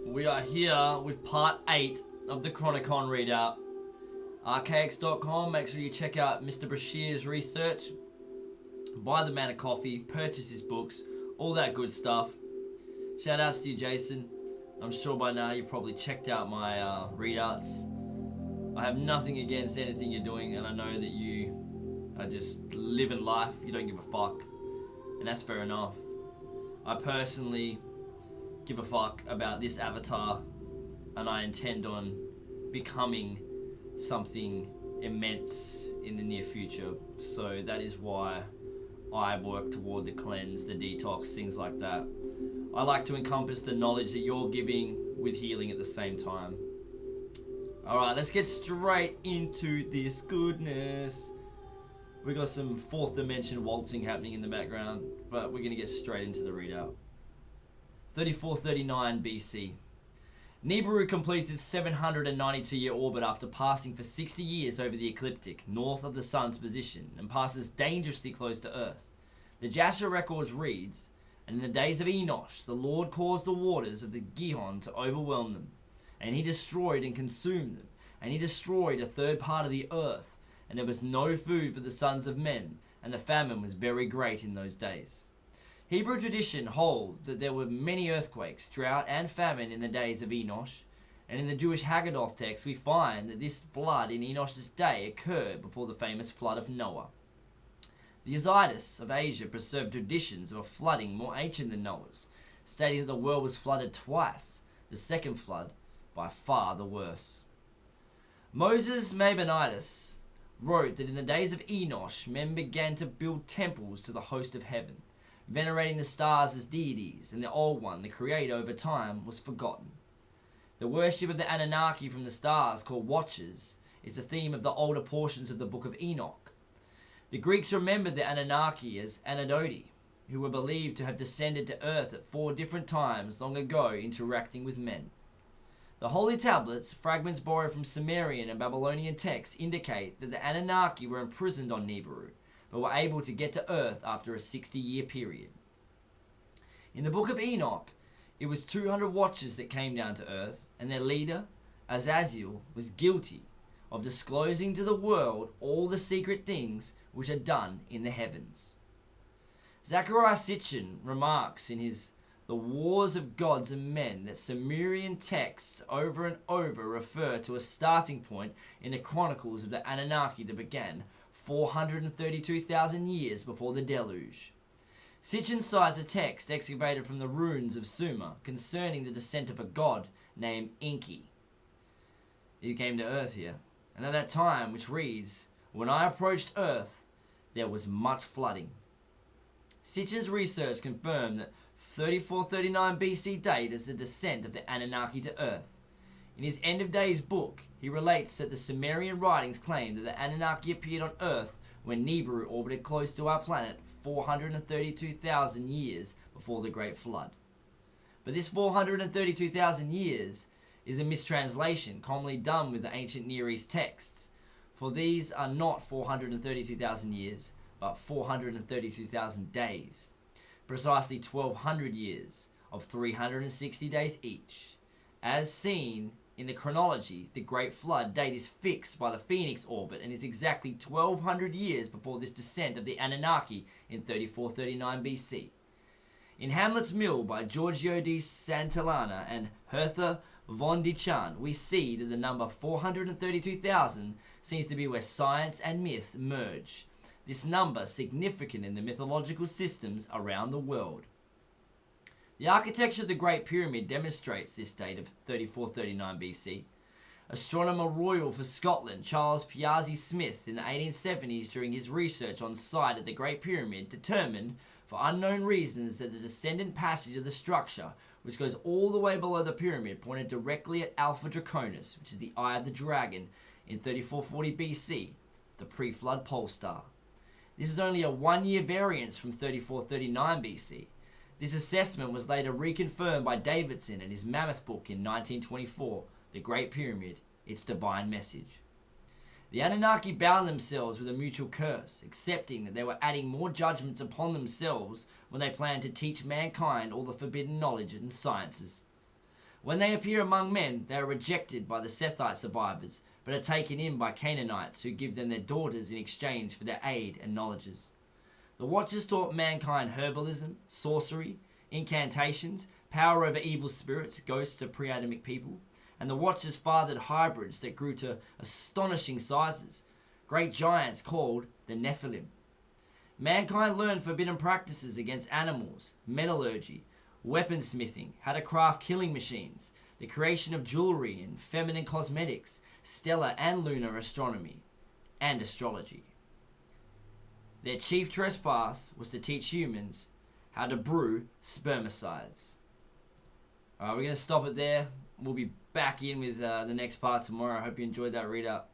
We are here with part 8 of the Chronicon readout. Archaix.com, make sure you check out Mr. Bashir's research. Buy the man a coffee, purchase his books, all that good stuff. Shout outs to you, Jason. I'm sure by now you've probably checked out my readouts. I have nothing against anything you're doing, and I know that you are just living life. You don't give a fuck, and that's fair enough. I personally give a fuck about this avatar, and I intend on becoming something immense in the near future. So that is why I work toward the cleanse, the detox, things like that. I like to encompass the knowledge that you're giving with healing at the same time. Alright, let's get straight into this goodness. We got some fourth dimension waltzing happening in the background, but we're going to get straight into the readout. 3439 BC. Nibiru completes its 792-year orbit after passing for 60 years over the ecliptic, north of the Sun's position, and passes dangerously close to Earth. The Jasher Records reads, "And in the days of Enosh, the Lord caused the waters of the Gihon to overwhelm them, and he destroyed and consumed them, and he destroyed a third part of the earth, and there was no food for the sons of men, and the famine was very great in those days." Hebrew tradition holds that there were many earthquakes, drought, and famine in the days of Enosh, and in the Jewish Haggadah text we find that this flood in Enosh's day occurred before the famous flood of Noah. The Isidis of Asia preserved traditions of a flooding more ancient than Noah's, stating that the world was flooded twice, the second flood by far the worst. Moses Maimonides wrote that in the days of Enosh, men began to build temples to the host of heaven, venerating the stars as deities, and the Old One, the Creator, over time was forgotten. The worship of the Anunnaki from the stars, called Watchers, is the theme of the older portions of the Book of Enoch. The Greeks remembered the Anunnaki as Anadoti, who were believed to have descended to Earth at 4 different times long ago, interacting with men. The holy tablets, fragments borrowed from Sumerian and Babylonian texts, indicate that the Anunnaki were imprisoned on Nibiru, but were able to get to Earth after a 60-year period. In the Book of Enoch, it was 200 watchers that came down to Earth, and their leader, Azazel, was guilty of disclosing to the world all the secret things which are done in the heavens. Zechariah Sitchin remarks in his The Wars of Gods and Men that Sumerian texts over and over refer to a starting point in the chronicles of the Anunnaki that began 432,000 years before the deluge. Sitchin cites a text excavated from the ruins of Sumer concerning the descent of a god named Enki. He came to Earth here, and at that time, which reads, "When I approached Earth, there was much flooding." Sitchin's research confirmed that 3439 BC date as the descent of the Anunnaki to Earth. In his End of Days book, he relates that the Sumerian writings claim that the Anunnaki appeared on Earth when Nibiru orbited close to our planet 432,000 years before the Great Flood. But this 432,000 years is a mistranslation commonly done with the ancient Near East texts, for these are not 432,000 years, but 432,000 days, precisely 1200 years of 360 days each. As seen in the chronology, the Great Flood date is fixed by the Phoenix orbit and is exactly 1200 years before this descent of the Anunnaki in 3439 BC. In Hamlet's Mill by Giorgio di Santillana and Hertha von Dichan, we see that the number 432,000 seems to be where science and myth merge. This number significant in the mythological systems around the world. The architecture of the Great Pyramid demonstrates this date of 3439 BC. Astronomer Royal for Scotland, Charles Piazzi Smith, in the 1870s during his research on site at the Great Pyramid, determined, for unknown reasons, that the descendant passage of the structure, which goes all the way below the pyramid, pointed directly at Alpha Draconis, which is the eye of the dragon, in 3440 BC, the pre-flood pole star. This is only a 1-year variance from 3439 BC. This assessment was later reconfirmed by Davidson in his mammoth book in 1924, The Great Pyramid, Its Divine Message. The Anunnaki bound themselves with a mutual curse, accepting that they were adding more judgments upon themselves when they planned to teach mankind all the forbidden knowledge and sciences. When they appear among men, they are rejected by the Sethite survivors, but are taken in by Canaanites who give them their daughters in exchange for their aid and knowledges. The Watchers taught mankind herbalism, sorcery, incantations, power over evil spirits, ghosts of pre-Adamic people, and the Watchers fathered hybrids that grew to astonishing sizes, great giants called the Nephilim. Mankind learned forbidden practices against animals, metallurgy, weaponsmithing, how to craft killing machines, the creation of jewelry and feminine cosmetics, stellar and lunar astronomy, and astrology. Their chief trespass was to teach humans how to brew spermicides. Alright, we're going to stop it there. We'll be back in with the next part tomorrow. I hope you enjoyed that read up.